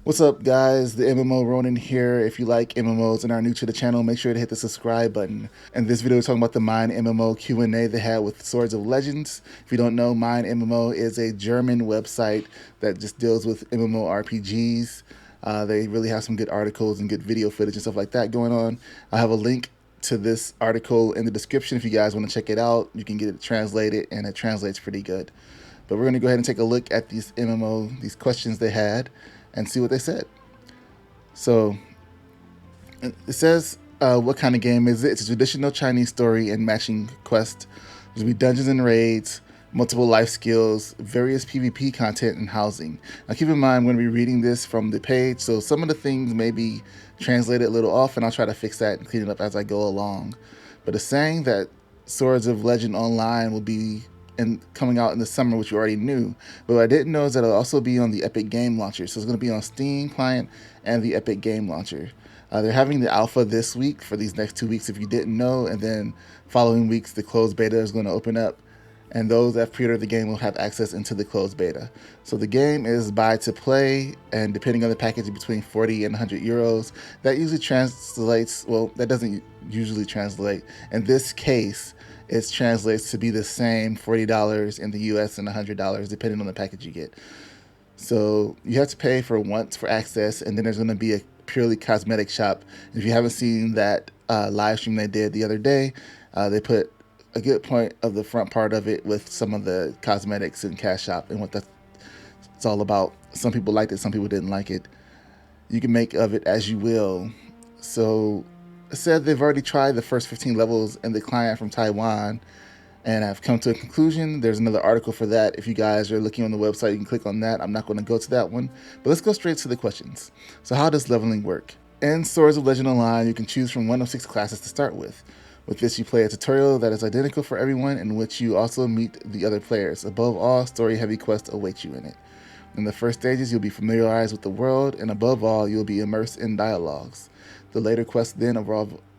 What's up, guys? The MMO Ronin here. If you like MMOs and are new to the channel, make sure to hit the subscribe button. And this video is talking about the MeinMMO Q&A they had with Swords of Legends. If you don't know, MeinMMO is a German website that just deals with MMO RPGs. They really have some good articles and good video footage and stuff like that going on. I have a link to this article in the description if you guys want to check it out. You can get it translated, and it translates pretty good. But we're going to go ahead and take a look at these these questions they had, and see what they said. So it says, what kind of game is it? It's a traditional Chinese story and matching quest. There's going to be dungeons and raids, multiple life skills, various PvP content, and housing. Now keep in mind, I'm going to be reading this from the page, so some of the things may be translated a little off, and I'll try to fix that and clean it up as I go along. But it's saying that Swords of Legend Online will be coming out in the summer, which you already knew. But what I didn't know is that it'll also be on the Epic Game Launcher. So it's going to be on Steam client and the Epic Game Launcher. They're having the alpha this week for these next 2 weeks if you didn't know, and then following weeks the closed beta is going to open up, and those that pre-order the game will have access into the closed beta. So the game is buy to play, and depending on the package, between 40 and 100 euros. That usually translates, well, that doesn't usually translate. In this case, it translates to be the same $40 in the US and $100 depending on the package you get. So you have to pay for once for access, and then there's going to be a purely cosmetic shop. If you haven't seen that live stream they did the other day, they put a good point of the front part of it with some of the cosmetics and cash shop and what that's all about. Some people liked it, some people didn't like it. You can make of it as you will. So it said they've already tried the first 15 levels in the client from Taiwan, and I've come to a conclusion. There's another article for that. If you guys are looking on the website, you can click on that. I'm not going to go to that one, but let's go straight to the questions. So how does leveling work? In Swords of Legend Online, you can choose from one of 6 classes to start with. With this, you play a tutorial that is identical for everyone, in which you also meet the other players. Above all, story-heavy quests await you in it. In the first stages, you'll be familiarized with the world, and above all, you'll be immersed in dialogues. The later quests then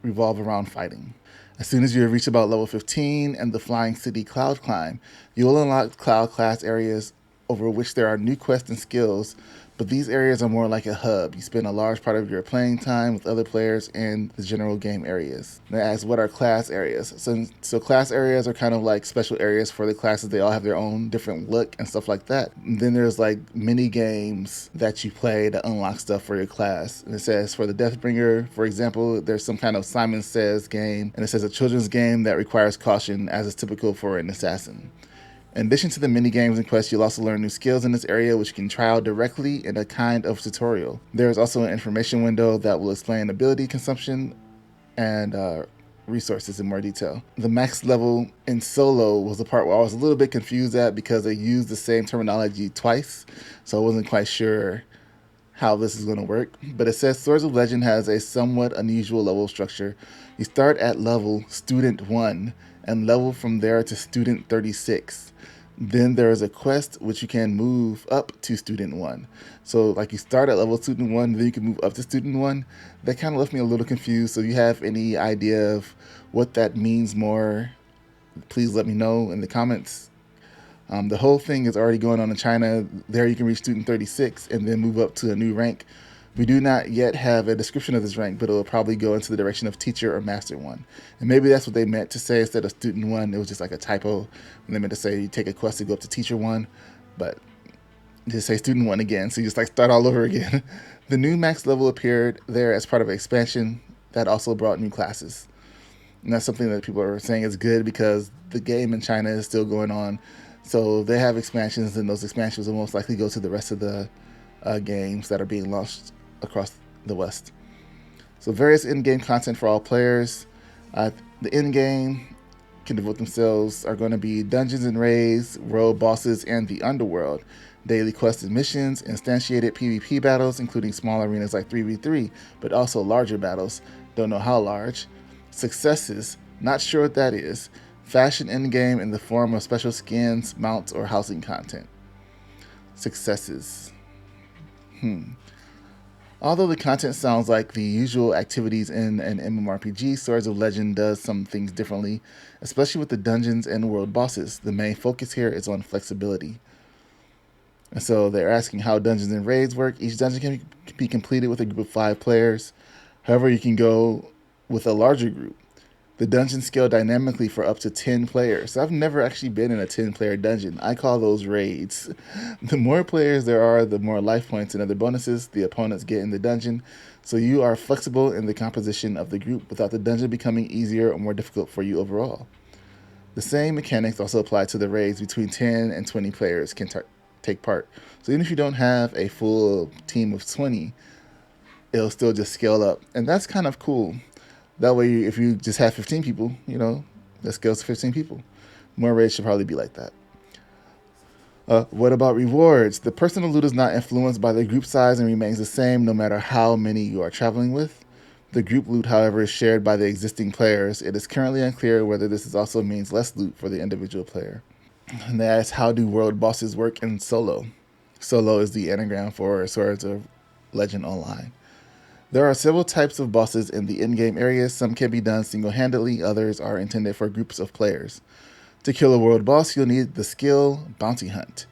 revolve around fighting. As soon as you have reached about level 15 and the Flying City Cloud Climb, you will unlock Cloud class areas over which there are new quests and skills, but these areas are more like a hub. You spend a large part of your playing time with other players in the general game areas. Now, as what are class areas? So class areas are kind of like special areas for the classes. They all have their own different look and stuff like that. And then there's like mini games that you play to unlock stuff for your class. And it says for the Deathbringer, for example, there's some kind of Simon Says game, and it says a children's game that requires caution, as is typical for an assassin. In addition to the mini games and quests, you'll also learn new skills in this area, which you can try out directly in a kind of tutorial. There is also an information window that will explain ability consumption and resources in more detail. The max level in solo was the part where I was a little bit confused at, because they used the same terminology twice, so I wasn't quite sure how this is going to work. But it says Swords of Legend has a somewhat unusual level structure. You start at level Student 1 and level from there to Student 36. Then there is a quest which you can move up to Student 1. So like you start at level Student 1, then you can move up to Student 1. That kind of left me a little confused. So if you have any idea of what that means more, please let me know in the comments. The whole thing is already going on in China. There you can reach Student 36 and then move up to a new rank. We do not yet have a description of this rank, but it will probably go into the direction of Teacher or Master 1. And maybe that's what they meant to say instead of Student 1. It was just like a typo. And they meant to say you take a quest to go up to Teacher 1, but just say Student 1 again. So you just like start all over again. The new max level appeared there as part of an expansion that also brought new classes. And that's something that people are saying is good, because the game in China is still going on. So they have expansions, and those expansions will most likely go to the rest of the games that are being launched across the West. So various in-game content for all players. The in-game can devote themselves are going to be dungeons and raids, world bosses, and the underworld. Daily quests and missions, instantiated PvP battles, including small arenas like 3v3, but also larger battles. Don't know how large. Successes, not sure what that is. Fashion in-game in the form of special skins, mounts, or housing content. Successes. Although the content sounds like the usual activities in an MMORPG, Swords of Legend does some things differently, especially with the dungeons and world bosses. The main focus here is on flexibility. And so they're asking how dungeons and raids work. Each dungeon can be completed with a group of 5 players. However, you can go with a larger group. The dungeons scale dynamically for up to 10 players. So I've never actually been in a 10-player dungeon. I call those raids. The more players there are, the more life points and other bonuses the opponents get in the dungeon. So you are flexible in the composition of the group without the dungeon becoming easier or more difficult for you overall. The same mechanics also apply to the raids. Between 10 and 20 players can take part. So even if you don't have a full team of 20, it'll still just scale up. And that's kind of cool. That way, if you just have 15 people, that scales to 15 people. More raids should probably be like that. What about rewards? The personal loot is not influenced by the group size and remains the same no matter how many you are traveling with. The group loot, however, is shared by the existing players. It is currently unclear whether this also means less loot for the individual player. And they ask, how do world bosses work in solo? Solo is the anagram for Swords of Legend Online. There are several types of bosses in the in-game areas. Some can be done single-handedly, others are intended for groups of players. To kill a world boss, you'll need the skill Bounty Hunt.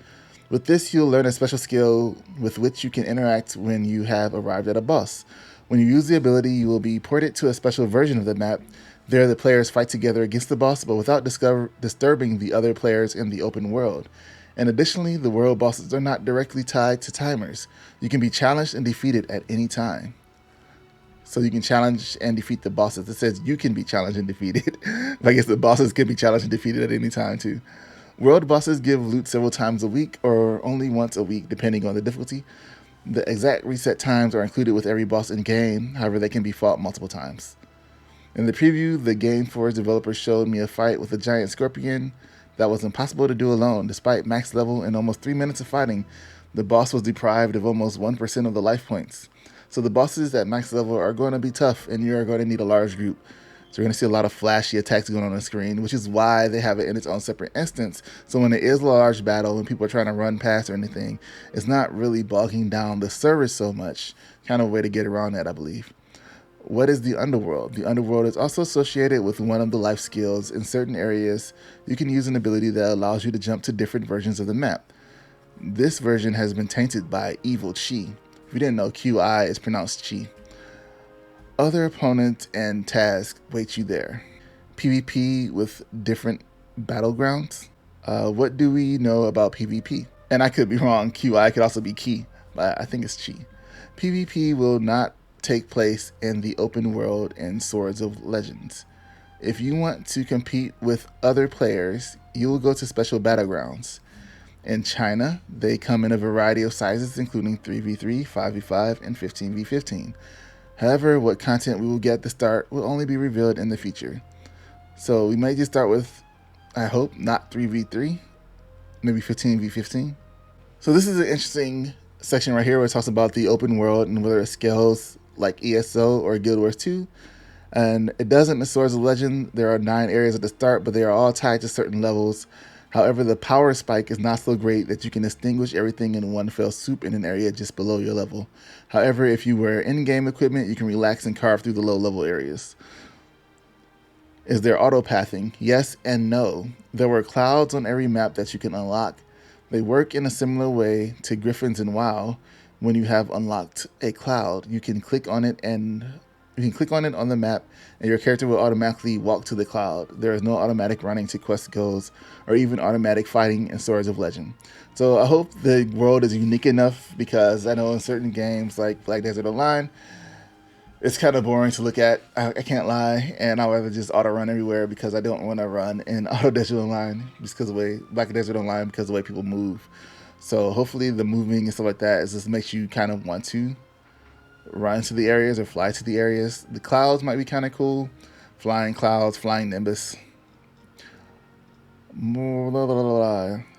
With this, you'll learn a special skill with which you can interact when you have arrived at a boss. When you use the ability, you will be ported to a special version of the map. There, the players fight together against the boss, but without disturbing the other players in the open world. And additionally, the world bosses are not directly tied to timers. You can be challenged and defeated at any time. So you can challenge and defeat the bosses. It says you can be challenged and defeated. I guess the bosses can be challenged and defeated at any time too. World bosses give loot several times a week or only once a week, depending on the difficulty. The exact reset times are included with every boss in game. However, they can be fought multiple times. In the preview, the Game Forge developers showed me a fight with a giant scorpion that was impossible to do alone. Despite max level and almost 3 minutes of fighting, the boss was deprived of almost 1% of the life points. So the bosses at max level are going to be tough, and you're going to need a large group. So you're going to see a lot of flashy attacks going on the screen, which is why they have it in its own separate instance. So when it is a large battle and people are trying to run past or anything, it's not really bogging down the server so much. Kind of a way to get around that, I believe. What is the underworld? The underworld is also associated with one of the life skills. In certain areas, you can use an ability that allows you to jump to different versions of the map. This version has been tainted by evil chi. If you didn't know, QI is pronounced chi. Other opponents and tasks wait you there. PvP with different battlegrounds. What do we know about PvP? And I could be wrong, QI could also be key, but I think it's chi. PvP will not take place in the open world in Swords of Legends. If you want to compete with other players, you will go to special battlegrounds. In China, they come in a variety of sizes, including 3v3, 5v5, and 15v15. However, what content we will get at the start will only be revealed in the future. So we might just start with, I hope, not 3v3, maybe 15v15. So this is an interesting section right here where it talks about the open world and whether it scales like ESO or Guild Wars 2. And it doesn't in Swords of Legend. There are 9 areas at the start, but they are all tied to certain levels. However, the power spike is not so great that you can extinguish everything in one fell swoop in an area just below your level. However, if you wear in-game equipment, you can relax and carve through the low-level areas. Is there auto-pathing? Yes and no. There were clouds on every map that you can unlock. They work in a similar way to griffins in WoW. When you have unlocked a cloud, you can click on it on the map, and your character will automatically walk to the cloud. There is no automatic running to quest goals or even automatic fighting in Swords of Legend. So I hope the world is unique enough, because I know in certain games like Black Desert Online, it's kind of boring to look at. I can't lie, and I'd rather just auto run everywhere because I don't want to run in Auto Desert Online just because of the way Black Desert Online, because of the way people move. So hopefully the moving and stuff like that just makes you kind of want to run to the areas or fly to the areas. The clouds might be kind of cool. Flying clouds, flying nimbus.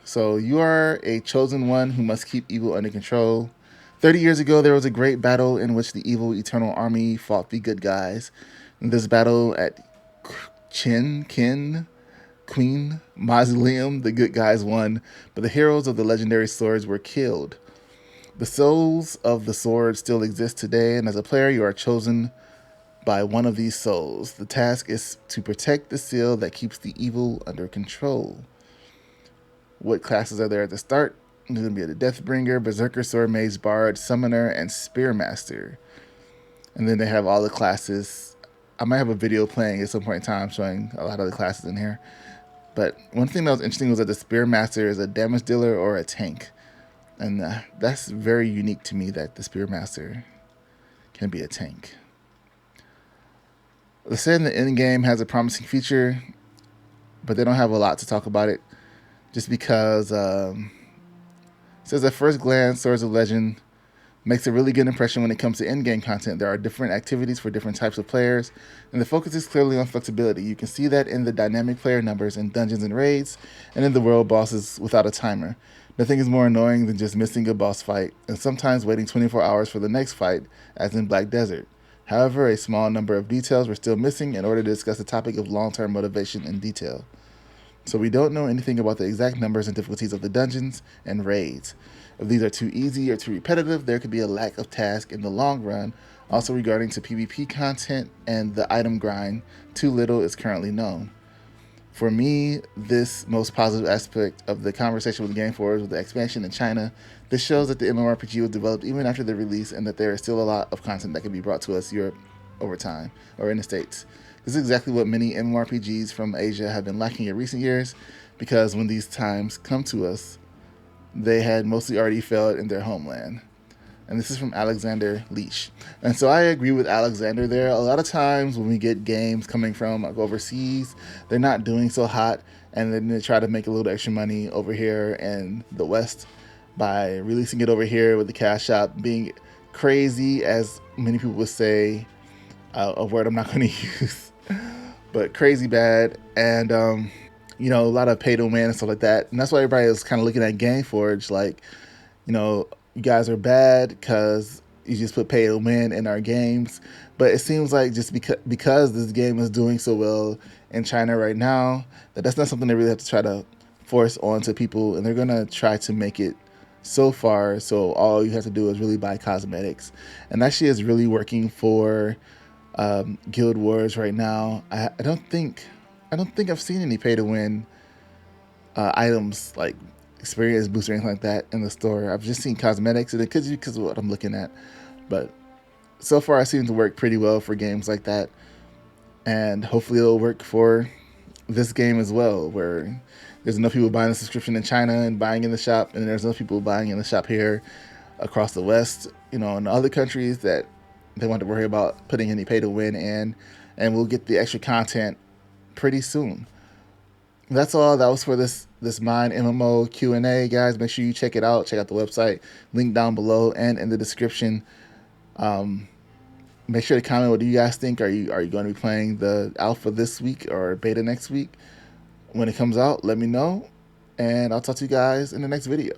So you are a chosen one who must keep evil under control. 30 years ago, there was a great battle in which the evil Eternal Army fought the good guys. In this battle at Queen Mausoleum, the good guys won, but the heroes of the legendary swords were killed. The souls of the sword still exist today, and as a player, you are chosen by one of these souls. The task is to protect the seal that keeps the evil under control. What classes are there at the start? There's going to be the Deathbringer, Berserker, Sword Mage, Bard, Summoner, and Spearmaster. And then they have all the classes. I might have a video playing at some point in time showing a lot of the classes in here. But one thing that was interesting was that the Spearmaster is a damage dealer or a tank. And that's very unique to me that the Spearmaster can be a tank. They said the end game has a promising future, but they don't have a lot to talk about it. Just because it says at first glance, Swords of Legend makes a really good impression when it comes to in-game content. There are different activities for different types of players, and the focus is clearly on flexibility. You can see that in the dynamic player numbers in dungeons and raids, and in the world bosses without a timer. Nothing is more annoying than just missing a boss fight, and sometimes waiting 24 hours for the next fight, as in Black Desert. However, a small number of details were still missing in order to discuss the topic of long-term motivation in detail. So we don't know anything about the exact numbers and difficulties of the dungeons and raids. If these are too easy or too repetitive, there could be a lack of task in the long run. Also regarding to PvP content and the item grind, too little is currently known. For me, this most positive aspect of the conversation with Game Forward with the expansion in China, this shows that the MMORPG was developed even after the release and that there is still a lot of content that can be brought to us Europe over time, or in the States. This is exactly what many MMORPGs from Asia have been lacking in recent years, because when these times come to us, they had mostly already failed in their homeland. And this is from Alexander Leach. And so I agree with Alexander there. A lot of times when we get games coming from like overseas, they're not doing so hot, and then they try to make a little extra money over here in the West by releasing it over here with the cash shop being crazy, as many people would say, a word I'm not going to use, but crazy bad. And you know, a lot of pay to win and stuff like that. And that's why everybody was kind of looking at GameForge like, you know, you guys are bad because you just put pay to win in our games. But it seems like just because this game is doing so well in China right now, that's not something they really have to try to force onto people. And they're going to try to make it so far so all you have to do is really buy cosmetics. And that shit is really working for Guild Wars right now. I don't think I've seen any pay to win items like experience boost or anything like that in the store. I've just seen cosmetics, and it could be because of what I'm looking at. But so far, it seems to work pretty well for games like that, and hopefully it'll work for this game as well, where there's enough people buying the subscription in China and buying in the shop, and there's enough people buying in the shop here across the West, you know, in other countries that they want to worry about putting any pay to win in, and we'll get the extra content pretty soon. That's all. That was for this MeinMMO Q&A, guys. Make sure you check it out. Check out the website, link down below and in the description. Make sure to comment what do you guys think. Are you going to be playing the alpha this week or beta next week? When it comes out, let me know, and I'll talk to you guys in the next video.